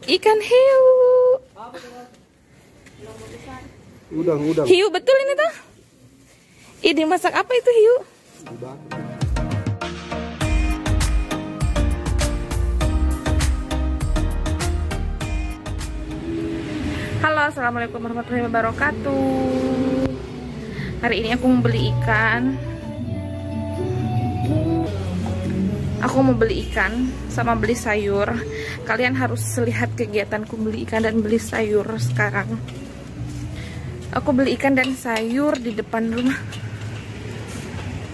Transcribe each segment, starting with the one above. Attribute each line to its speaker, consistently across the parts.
Speaker 1: Ikan hiu.
Speaker 2: Udang.
Speaker 1: Hiu betul ini tuh. Ini masak apa itu hiu? Halo, assalamualaikum warahmatullahi wabarakatuh. Hari ini aku mau beli ikan. Aku mau beli ikan sama beli sayur. Kalian harus lihat kegiatanku beli ikan dan beli sayur sekarang. Aku beli ikan dan sayur di depan rumah.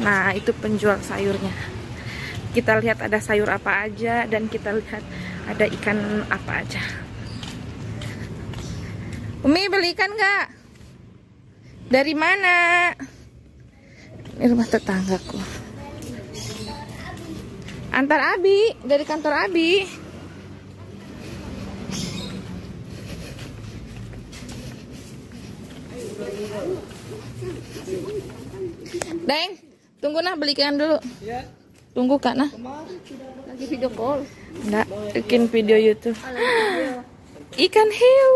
Speaker 1: Nah, itu penjual sayurnya. Kita lihat ada sayur apa aja dan kita lihat ada ikan apa aja. Umi, beli ikan nggak? Dari mana? Ini rumah tetanggaku. Antar Abi, dari kantor Abi. Deng, tunggu nah, belikan dulu. Tunggu Kak nah.
Speaker 3: Lagi video call.
Speaker 1: Enggak, bikin video YouTube. Ikan hiu.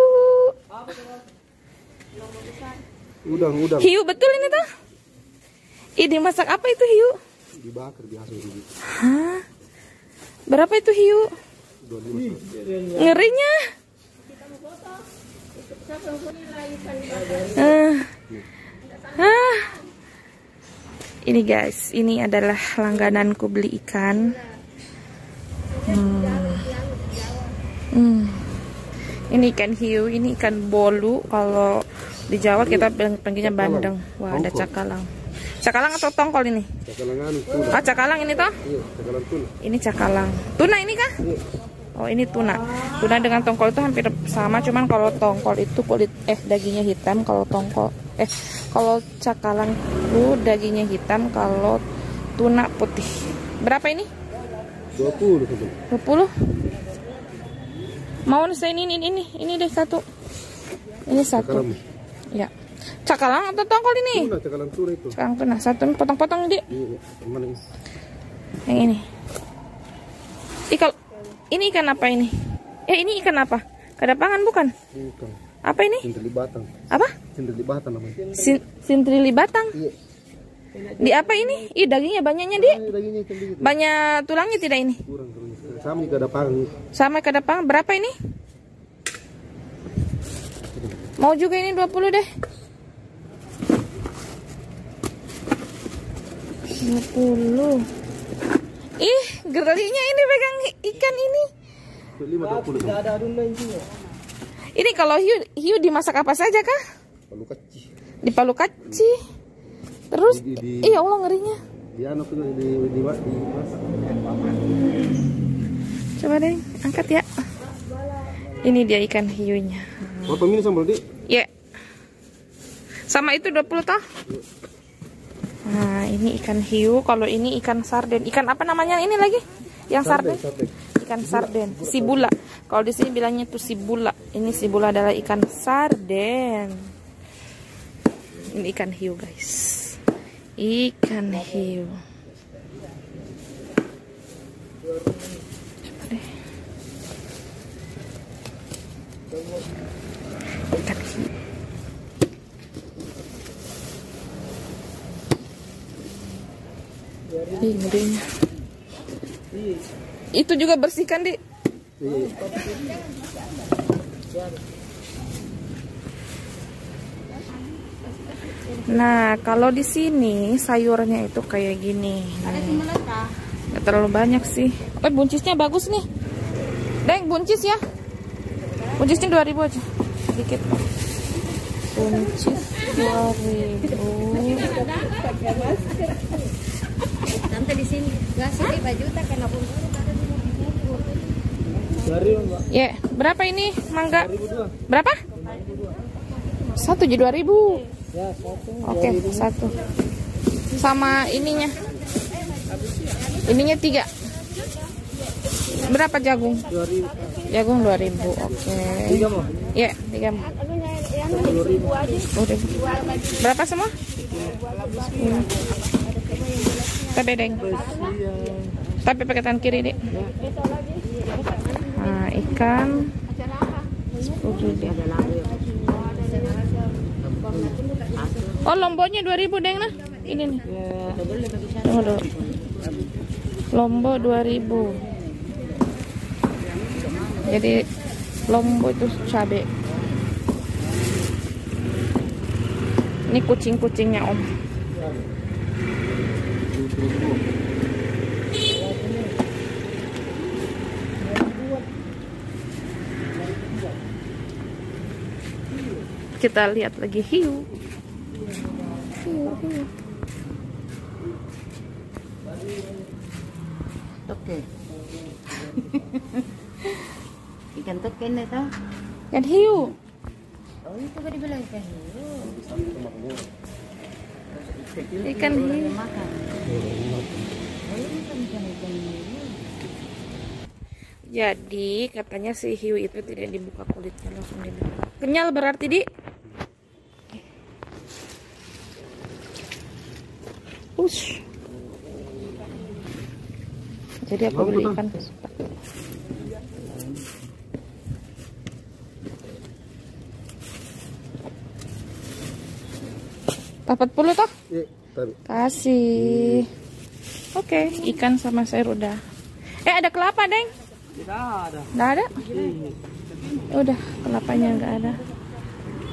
Speaker 2: Udang.
Speaker 1: Hiu betul ini tuh. Ini masak apa itu hiu?
Speaker 2: Dibakar biasa gitu.
Speaker 1: Hah? Berapa itu hiu?
Speaker 2: 25.
Speaker 1: Ngerinya. Ini guys, ini adalah langgananku beli ikan. Ini ikan hiu, ini ikan bolu. Kalau di Jawa kita panggilnya bandeng. Wah, ada cakalang. Cakalang atau tongkol ini?
Speaker 2: Cakalangan tuna.
Speaker 1: Oh, cakalang ini toh?
Speaker 2: Iya, cakalang tuna.
Speaker 1: Ini cakalang. Tuna ini kah?
Speaker 2: Iya.
Speaker 1: Oh, ini tuna. Tuna dengan tongkol itu hampir sama, cuman kalau tongkol itu dagingnya hitam, kalau cakalang itu dagingnya hitam, kalau tuna putih. Berapa ini?
Speaker 2: 20.
Speaker 1: 20. Mau saya ini deh satu. Ini satu.
Speaker 2: Cakalang.
Speaker 1: Ya. Cakalang atau tongkol ini?
Speaker 2: Tuna, cakalang tuna itu.
Speaker 1: Cakalang tuna. Satu potong-potong Dik.
Speaker 2: Iya, mana ini?
Speaker 1: Yang ini. Ini ikan apa ini? Ini ikan apa? Kadapangan bukan?
Speaker 2: Bukan.
Speaker 1: Apa ini?
Speaker 2: Sindri batang.
Speaker 1: Apa?
Speaker 2: Sindri batang namanya.
Speaker 1: Sintrili batang.
Speaker 2: Iya.
Speaker 1: Di apa ini? Dagingnya banyaknya Dik.
Speaker 2: Dagingnya ikan dikit.
Speaker 1: Banyak tulangnya tidak ini?
Speaker 2: Kurang. Sama ikan dapang.
Speaker 1: Sama kadapangan. Berapa ini? Mau juga ini 20 deh. 20. Ih, gerlinya ini pegang ikan ini.
Speaker 2: 5-20.
Speaker 1: Ini kalau hiu dimasak apa saja kah?
Speaker 2: Palu kacih.
Speaker 1: Di palu kaci. Terus, iya Allah ngerinya.
Speaker 2: Di anu tuh dimasak.
Speaker 1: Coba deh, angkat ya. Ini dia ikan hiunya.
Speaker 2: Berapa ini sambal, Dik?
Speaker 1: Ya. Sama itu 20 toh? Nah, ini ikan hiu. Kalau ini ikan sarden. Ikan apa namanya ini lagi? Yang sarden? Ikan sarden. Sibula. Kalau di sini bilangnya itu sibula. Ini sibula adalah ikan sarden. Ini ikan hiu, guys. Ikan hiu. Coba deh. Ikan hiu. Ngerinya. Itu juga bersihkan Dik. Nah, kalau di sini sayurnya itu kayak gini. Nggak terlalu banyak sih. Buncisnya bagus nih. Deng, buncis ya. Buncisnya 2000 aja. Sedikit. Buncis 2000.
Speaker 3: Sampai di sini nggak sih baju tak kena pun.
Speaker 1: Ya, berapa ini mangga? Berapa? 1 jadi 2000. Oke, 1. Sama ininya. Ininya 3. Berapa jagung?
Speaker 2: 2000.
Speaker 1: Jagung 2000. Oke.
Speaker 2: 3 mau?
Speaker 1: Ya, 3 mau. 2000. Berapa semua? Tapi deng. Tapi pakai tangan kiri, Dek. Nah, ikan 10.000. Oh, lomboknya 2.000 deng nah. Ini nih. Tunggu dulu. Lombok 2.000. Jadi lombok itu cabe. Ini kucing-kucingnya Om. Kita lihat lagi hiu.
Speaker 3: Toke. Ikan toke ini tau?
Speaker 1: Ikan hiu.
Speaker 3: Oh itu kan dibilang ikan hiu.
Speaker 1: Ikan hiu.
Speaker 3: Makan. Oh ini kan ikan hiu.
Speaker 1: Jadi katanya si hiu itu tidak dibuka kulitnya, langsung dibuka. Kenyal berarti di. Ush. Jadi aku beli ikan. Dapat 40 toh?
Speaker 2: Iya, taruh.
Speaker 1: Kasih. Oke, ikan sama sayur udah. Ada kelapa, Deng?
Speaker 2: Tidak ada.
Speaker 1: Nggak ada? Udah, kelapanya nggak ada.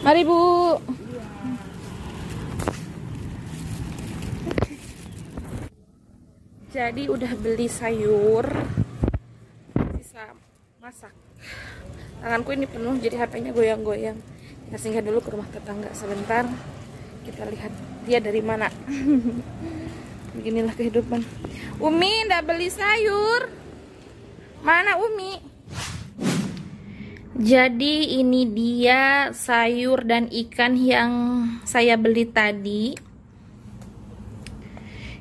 Speaker 1: Mari, Bu. Jadi udah beli sayur, sisa masak. Tanganku ini penuh, jadi HP-nya goyang-goyang. Kita singgah dulu ke rumah tetangga sebentar. Kita lihat dia dari mana. Beginilah kehidupan. Umi, ndak beli sayur. Mana Umi? Jadi ini dia sayur dan ikan yang saya beli tadi.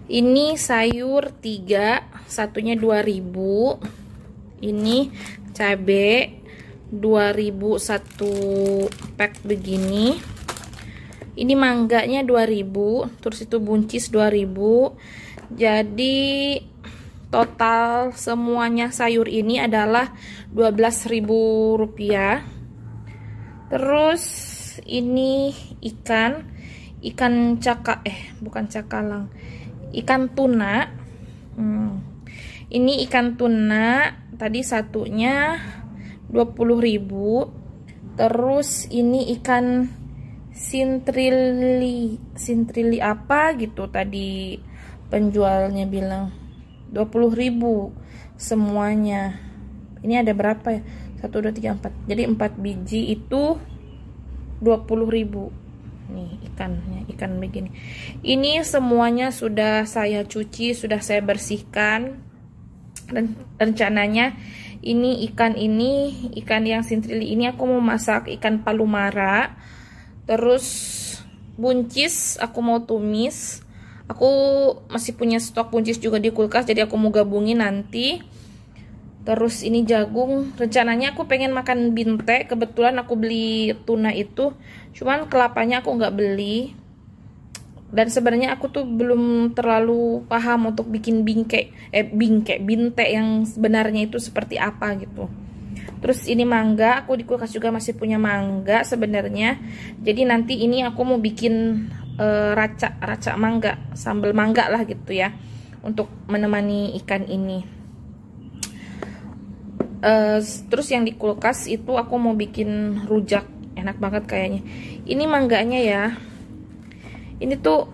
Speaker 1: Ini sayur 3, satunya 2.000. Ini cabe 2.000 satu pack begini. Ini mangganya 2.000, terus itu buncis 2.000. Jadi total semuanya sayur ini adalah 12.000 rupiah. Terus ini ikan bukan cakalang, ikan tuna. Ini ikan tuna tadi satunya 20.000. Terus ini ikan sintrili apa gitu tadi penjualnya bilang 20.000 semuanya. Ini ada berapa ya? 1, 2, 3, 4. Jadi 4 biji itu 20.000. Nih ikannya, ikan begini. Ini semuanya sudah saya cuci, sudah saya bersihkan. Dan rencananya ikan yang sintrili ini aku mau masak ikan palumara. Terus buncis aku mau tumis. Aku masih punya stok buncis juga di kulkas, jadi aku mau gabungin nanti. Terus ini jagung, rencananya aku pengen makan binte. Kebetulan aku beli tuna itu, cuman kelapanya aku nggak beli. Dan sebenarnya aku tuh belum terlalu paham untuk bikin binte yang sebenarnya itu seperti apa gitu. Terus ini mangga, aku di kulkas juga masih punya mangga sebenarnya. Jadi nanti ini aku mau bikin raca mangga, sambal mangga lah gitu ya, untuk menemani ikan ini. Terus yang di kulkas itu aku mau bikin rujak, enak banget kayaknya. Ini mangganya ya, ini tuh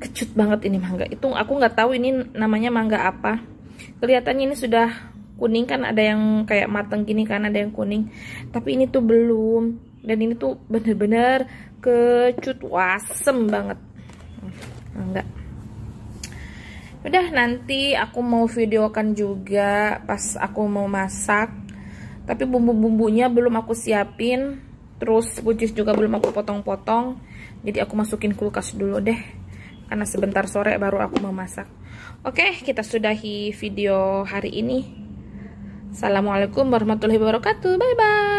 Speaker 1: kecut banget ini mangga. Itu aku nggak tahu ini namanya mangga apa. Kelihatannya ini sudah kuning kan, ada yang kayak mateng gini kan, ada yang kuning. Tapi ini tuh belum. Dan ini tuh bener-bener kecut, wasem banget mangga. Udah, nanti aku mau videokan juga pas aku mau masak. Tapi bumbu-bumbunya belum aku siapin. Terus buncis juga belum aku potong-potong. Jadi aku masukin kulkas dulu deh, karena sebentar sore baru aku mau masak. Oke, kita sudahi video hari ini. Assalamualaikum warahmatullahi wabarakatuh. Bye-bye.